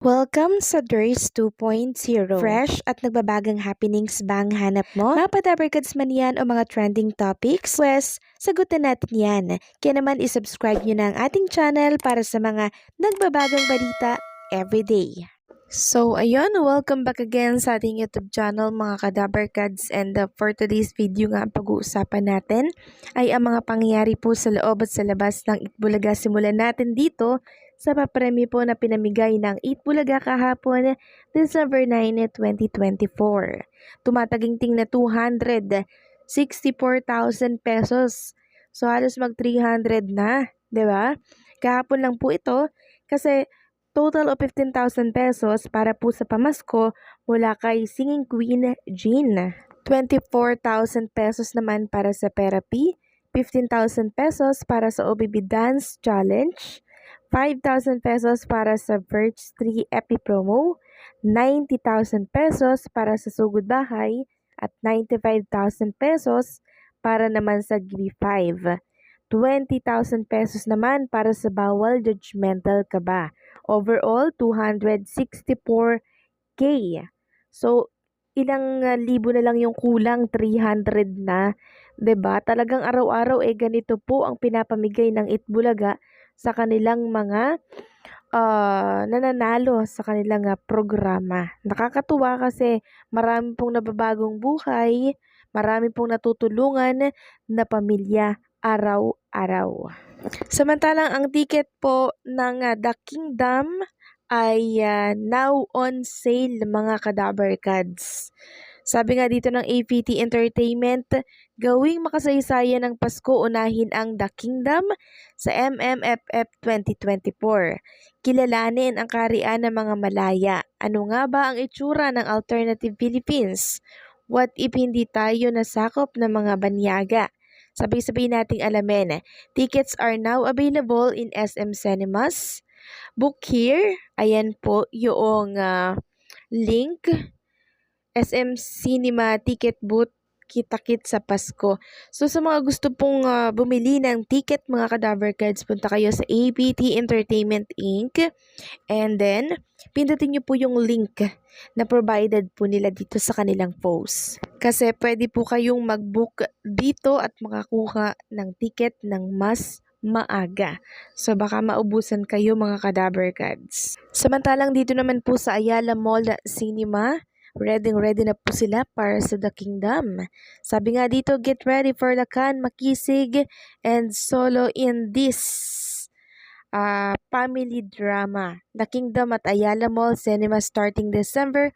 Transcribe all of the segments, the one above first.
Welcome sa DRS 2.0. Fresh at nagbabagang happenings ba ang hanap mo? Mga padabarkads man yan o mga trending topics? Pwes, sagutin natin yan. Kaya naman isubscribe nyo na ang ating channel para sa mga nagbabagang balita everyday. So, ayun, welcome back again sa ating YouTube channel mga kadabarkads, and for today's video nga pag-uusapan natin ay ang mga pangyayari po sa loob at sa labas ng Itbulaga. Simulan natin dito sa papremyo po na pinamigay ng Itbulaga kahapon, December 9, 2024. Tumataginting na 264,000 pesos. So, halos mag 300 na, di ba? Kahapon lang po ito kasi total of 15,000 pesos para po sa pamasko mula kay Singing Queen Jean. 24,000 pesos naman para sa therapy, 15,000 pesos para sa OBB Dance Challenge, 5,000 pesos para sa Verge 3 Epi Promo, 90,000 pesos para sa Sugod Bahay, at 95,000 pesos para naman sa Gibi 5. 20,000 pesos naman para sa Bawal Judgmental Ka Ba. Overall, 264K. So, ilang libo na lang yung kulang, 300 na. 'Di ba? Talagang araw-araw ganito po ang pinapamigay ng Itbulaga sa kanilang mga nananalo sa kanilang programa. Nakakatuwa kasi marami pong nababagong buhay, marami pong natutulungan na pamilya araw-araw. Samantalang ang ticket po ng The Kingdom ay now on sale mga kadabarkads. Sabi nga dito ng APT Entertainment, gawing makasaysayan ng Pasko, unahin ang The Kingdom sa MMFF 2024. Kilalanin ang karian ng mga Malaya. Ano nga ba ang itsura ng Alternative Philippines? What if hindi tayo nasakop ng mga banyaga? Sabay-sabay nating alamin. Tickets are now available in SM Cinemas. Book here. Ayan po yung link. SM Cinema Ticket Booth, kita-kit sa Pasko. So sa mga gusto pong bumili ng ticket mga kadabarkads, punta kayo sa APT Entertainment Inc. And then, pindutin nyo po yung link na provided po nila dito sa kanilang post. Kasi pwede po kayong mag-book dito at makakuha ng ticket ng mas maaga. So baka maubusan kayo mga kadabarkads. Samantalang dito naman po sa Ayala Mall Cinema, ready na po sila para sa The Kingdom. Sabi nga dito, get ready for Lakan, Makisig, and Solo in this family drama. The Kingdom at Ayala Mall Cinema starting December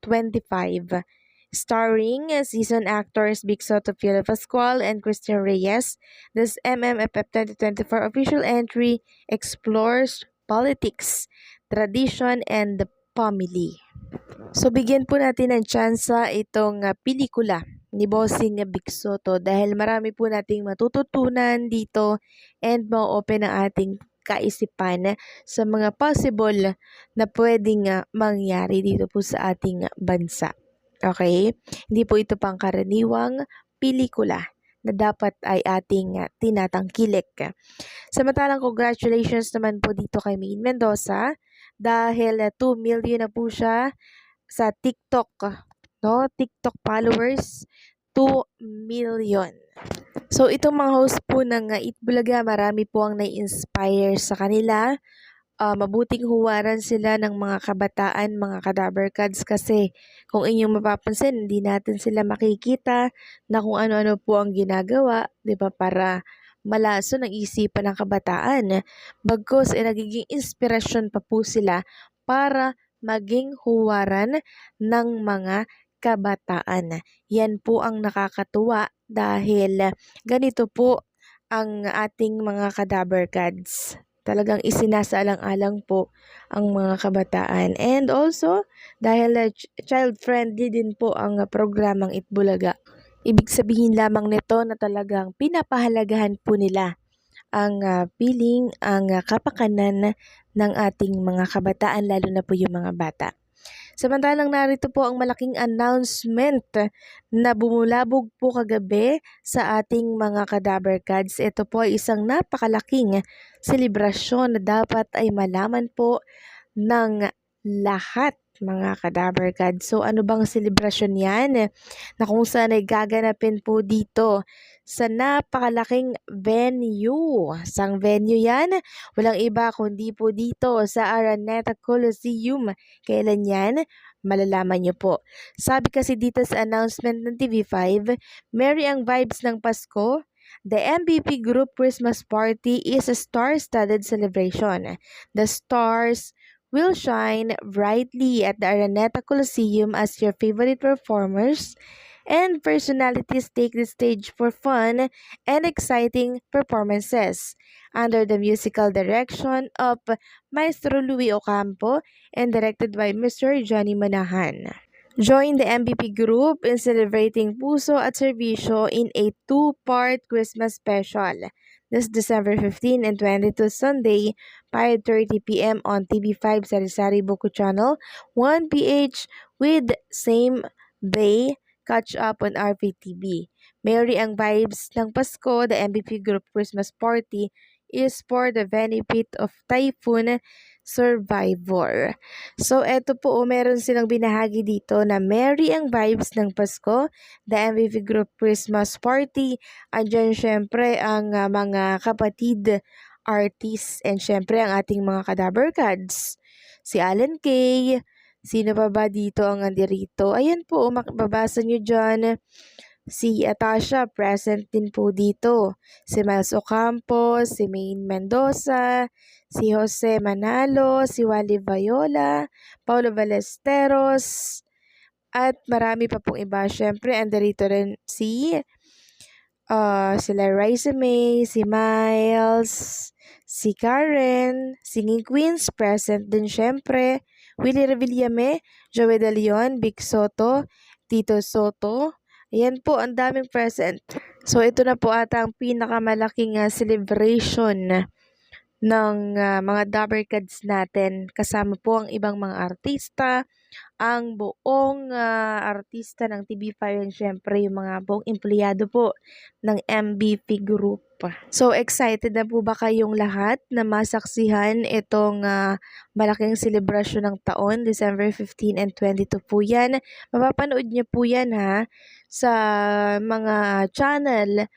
25. Starring season actors Big Soto, Philip Pascual, and Christian Reyes, this MMFF 2024 official entry explores politics, tradition, and the family. So, bigyan po natin ng tsansa itong pelikula ni Bossing Big Soto dahil marami po nating matututunan dito and ma-open ang ating kaisipan sa mga possible na pwedeng mangyari dito po sa ating bansa. Okay? Hindi po ito pangkaraniwang pelikula na dapat ay ating tinatangkilik. Samantalang congratulations naman po dito kay Maine Mendoza dahil 2 million na po siya sa TikTok, no? TikTok followers, 2 million. So, itong mga host po ng Itbulaga, marami po ang nai-inspire sa kanila. Mabuting huwaran sila ng mga kabataan, mga kadabarkads, kasi kung inyong mapapansin, hindi natin sila makikita na kung ano-ano po ang ginagawa, di ba, para malaso ng isipan ng kabataan. Bagkus, nagiging inspirasyon pa po sila para maging huwaran ng mga kabataan. Yan po ang nakakatuwa dahil ganito po ang ating mga kadabarkads. Talagang isinasaalang-alang po ang mga kabataan. And also, dahil child-friendly din po ang programang Itbulaga. Ibig sabihin lamang nito na talagang pinapahalagahan po nila ang piling, ang kapakanan ng ating mga kabataan, lalo na po yung mga bata. Samantalang narito po ang malaking announcement na bumulabog po kagabi sa ating mga kadabarkads. Ito po ay isang napakalaking selebrasyon na dapat ay malaman po ng lahat mga kadabar gods. So ano bang selebrasyon yan na kung saan ay gaganapin po dito sa napakalaking venue. Sang venue yan? Walang iba kundi po dito sa Araneta Coliseum. Kailan yan? Malalaman niyo po. Sabi kasi dito sa announcement ng TV5, merry ang vibes ng Pasko. The MVP Group Christmas Party is a star-studded celebration. The stars will shine brightly at the Araneta Coliseum as your favorite performers and personalities take the stage for fun and exciting performances under the musical direction of Maestro Louis Ocampo and directed by Mr. Johnny Manahan. Join the MVP group in celebrating Puso at Servisyo in a two-part Christmas special this December 15 and 22 Sunday, 5:30 p.m. on TV5 Sari-Sari Buko Channel, 1PH with same day catch up on RPTV. Merry ang vibes ng Pasko, the MVP Group Christmas Party is for the benefit of Typhoon Survivor. So, eto po, meron silang binahagi dito na merry ang vibes ng Pasko, the MVP Group Christmas Party. Andyan syempre ang mga kapatid artists and syempre ang ating mga kadabar cards. Si Alan Kay, sino pa ba dito ang andirito? Ayan po, makababasa nyo dyan. Si Atasha, present din po dito. Si Miles Ocampo, si Maine Mendoza, si Jose Manalo, si Wally Viola, Paulo Ballesteros, at marami pa pong iba. Siyempre, andarito rin sila Raisa May, si Miles, si Karen, Singing Queens, present din syempre. Willie Revillame, Joey De Leon, Big Soto, Tito Soto. Ayan po, ang daming present. So, ito na po ata ang pinakamalaking celebration ng mga Dabber Cats natin. Kasama po ang ibang mga artista, ang buong artista ng TV5 and syempre yung mga buong empleyado po ng MVP Group. So, excited na po ba kayong lahat na masaksihan itong malaking selebrasyon ng taon, December 15 and 22 po yan. Mapapanood niyo po yan sa mga channel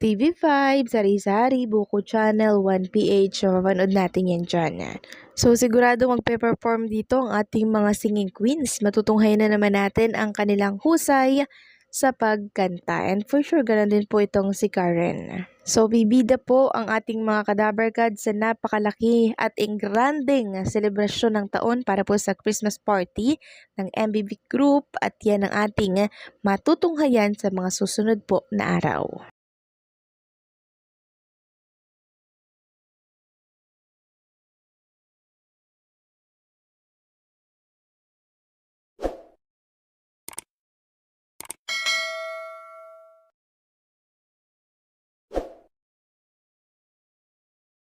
TV5, Sari-Sari, Buko Channel, 1PH. So, mapanood natin yan dyan. So, sigurado magpe-perform dito ang ating mga singing queens. Matutunghayan na naman natin ang kanilang husay sa pagkanta. And for sure, ganun din po itong si Karen. So, bibida po ang ating mga kadabar cards sa napakalaki at engranding selebrasyon ng taon para po sa Christmas party ng MBB Group at yan ang ating matutunghayan sa mga susunod po na araw.